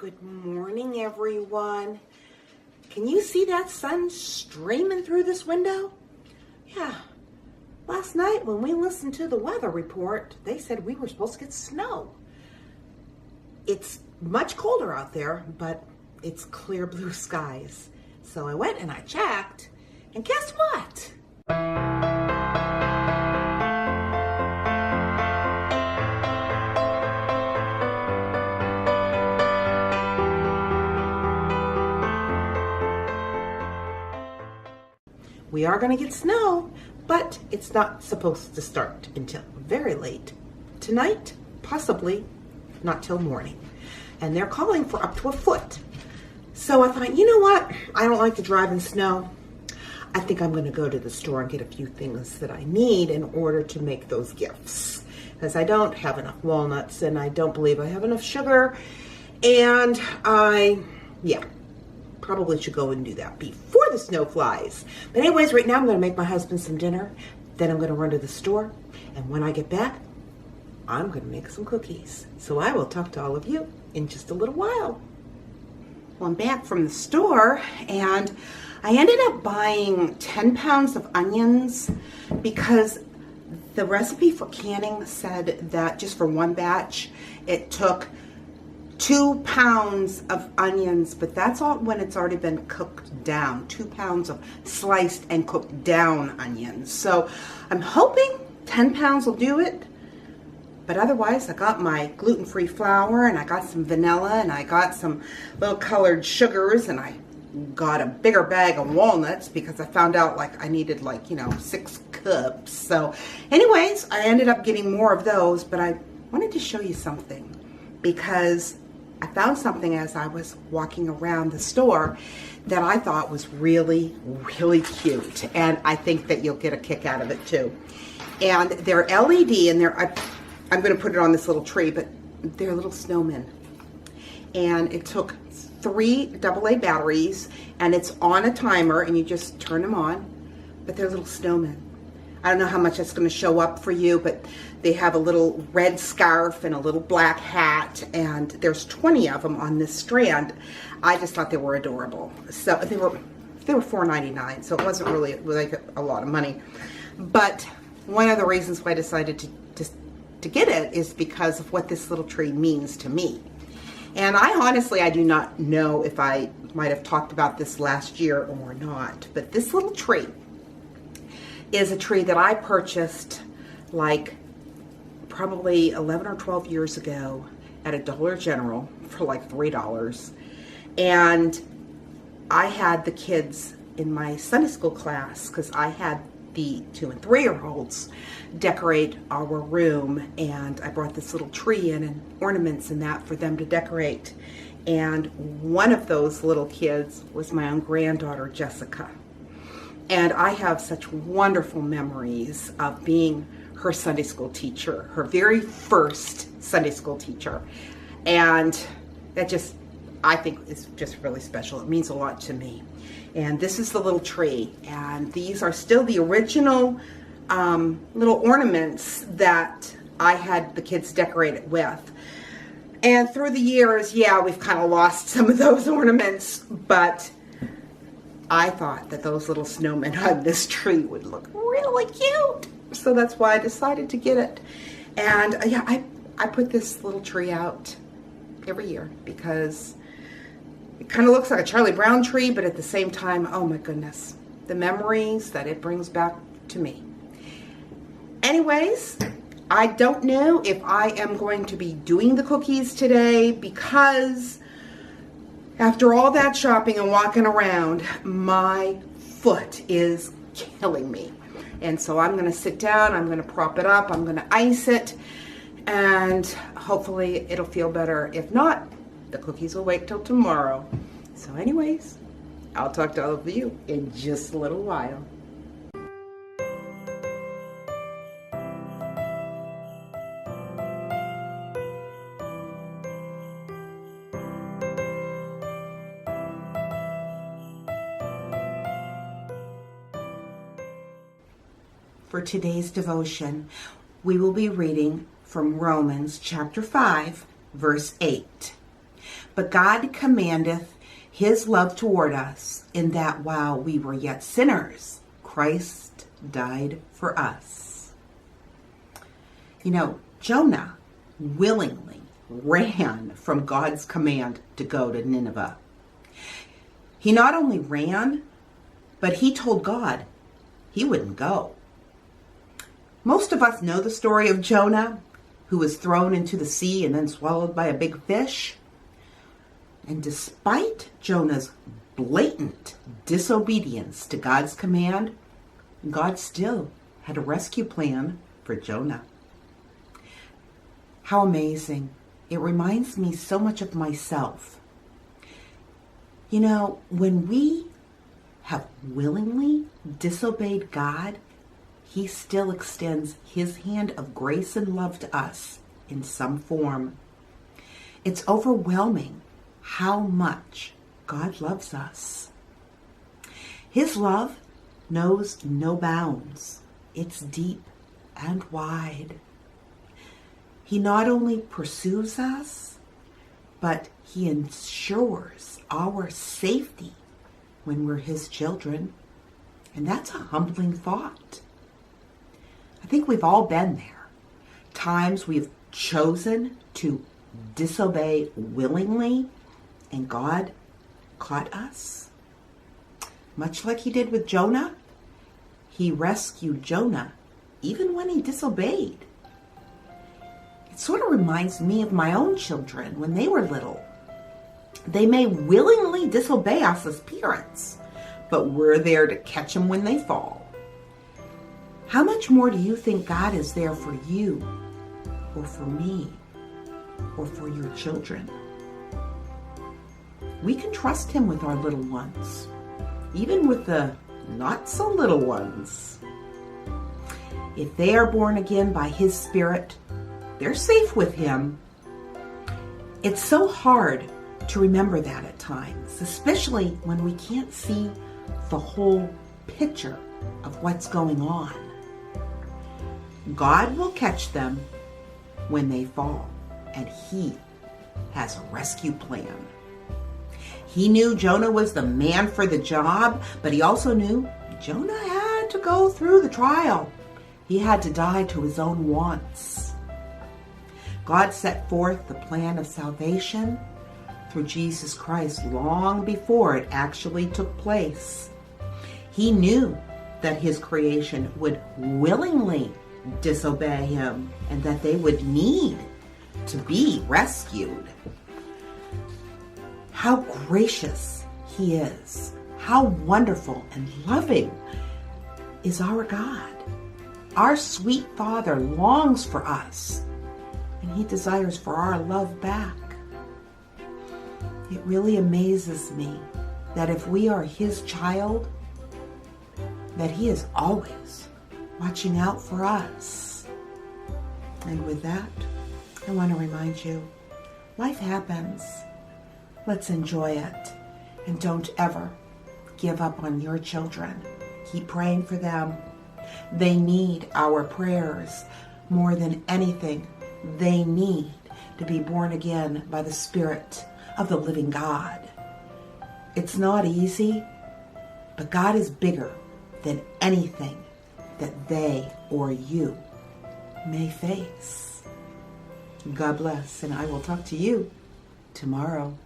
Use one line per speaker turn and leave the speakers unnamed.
Good morning, everyone. Can you see that sun streaming through this window? Yeah. Last night when we listened to the weather report, they said we were supposed to get snow. It's much colder out there, but it's clear blue skies. So I went and I checked, and guess what? We are going to get snow, but it's not supposed to start until very late. Tonight, possibly not till morning. And they're calling for up to a foot. So I thought, you know what? I don't like to drive in snow. I think I'm going to go to the store and get a few things that I need in order to make those gifts. Because I don't have enough walnuts and I don't believe I have enough sugar. And probably should go and do that before the snow flies. But anyways, right now I'm going to make my husband some dinner. Then I'm going to run to the store. And when I get back, I'm going to make some cookies. So I will talk to all of you in just a little while. Well, I'm back from the store and I ended up buying 10 pounds of onions because the recipe for canning said that just for one batch, it took 2 pounds of onions, but that's all when it's already been cooked down. 2 pounds of sliced and cooked down onions. So I'm hoping 10 pounds will do it. But otherwise, I got my gluten-free flour and I got some vanilla and I got some little colored sugars and I got a bigger bag of walnuts because I found out I needed 6 cups. So anyways, I ended up getting more of those, but I wanted to show you something because I found something as I was walking around the store that I thought was really, really cute. And I think that you'll get a kick out of it too. And they're LED and I'm going to put it on this little tree, but they're little snowmen. And it took 3 AA batteries and it's on a timer and you just turn them on, but they're little snowmen. I don't know how much that's going to show up for you, but they have a little red scarf and a little black hat, and there's 20 of them on this strand. I just thought they were adorable. So they were $4.99, so it wasn't really a lot of money. But one of the reasons why I decided to get it is because of what this little tree means to me. And I do not know if I might have talked about this last year or not, but this little tree is a tree that I purchased probably 11 or 12 years ago at a Dollar General for $3. And I had the kids in my Sunday school class, because I had the 2- and 3-year-olds decorate our room, and I brought this little tree in and ornaments and that for them to decorate. And one of those little kids was my own granddaughter, Jessica. And I have such wonderful memories of being her Sunday school teacher, her very first Sunday school teacher. And that I think is just really special. It means a lot to me. And this is the little tree. And these are still the original little ornaments that I had the kids decorate it with. And through the years, we've kind of lost some of those ornaments, but I thought that those little snowmen on this tree would look really cute. So that's why I decided to get it. And I put this little tree out every year because it kind of looks like a Charlie Browm tree, but at the same time, oh my goodness, the memories that it brings back to me. Anyways, I don't know if I am going to be doing the cookies today because after all that shopping and walking around, my foot is killing me. And so I'm going to sit down, I'm going to prop it up, I'm going to ice it, and hopefully it'll feel better. If not, the cookies will wait till tomorrow. So anyways, I'll talk to all of you in just a little while. For today's devotion, we will be reading from Romans chapter 5, verse 8. But God commandeth his love toward us, in that while we were yet sinners, Christ died for us. You know, Jonah willingly ran from God's command to go to Nineveh. He not only ran, but he told God he wouldn't go. Most of us know the story of Jonah, who was thrown into the sea and then swallowed by a big fish. And despite Jonah's blatant disobedience to God's command, God still had a rescue plan for Jonah. How amazing. It reminds me so much of myself. You know, when we have willingly disobeyed God, he still extends his hand of grace and love to us in some form. It's overwhelming how much God loves us. His love knows no bounds. It's deep and wide. He not only pursues us, but he ensures our safety when we're his children. And that's a humbling thought. I think we've all been there. Times we've chosen to disobey willingly, and God caught us. Much like he did with Jonah, he rescued Jonah even when he disobeyed. It sort of reminds me of my own children when they were little. They may willingly disobey us as parents, but we're there to catch them when they fall. How much more do you think God is there for you, or for me, or for your children? We can trust him with our little ones, even with the not so little ones. If they are born again by his Spirit, they're safe with him. It's so hard to remember that at times, especially when we can't see the whole picture of what's going on. God will catch them when they fall, and he has a rescue plan. He knew Jonah was the man for the job, but he also knew Jonah had to go through the trial. He had to die to his own wants. God set forth the plan of salvation through Jesus Christ long before it actually took place. He knew that his creation would willingly disobey him and that they would need to be rescued. How gracious he is. How wonderful and loving is our God. Our sweet Father longs for us, and he desires for our love back. It really amazes me that if we are his child, that he is always watching out for us. And with that, I want to remind you, life happens. Let's enjoy it. And don't ever give up on your children. Keep praying for them. They need our prayers more than anything. They need to be born again by the Spirit of the living God. It's not easy, but God is bigger than anything that they or you may face. God bless, and I will talk to you tomorrow.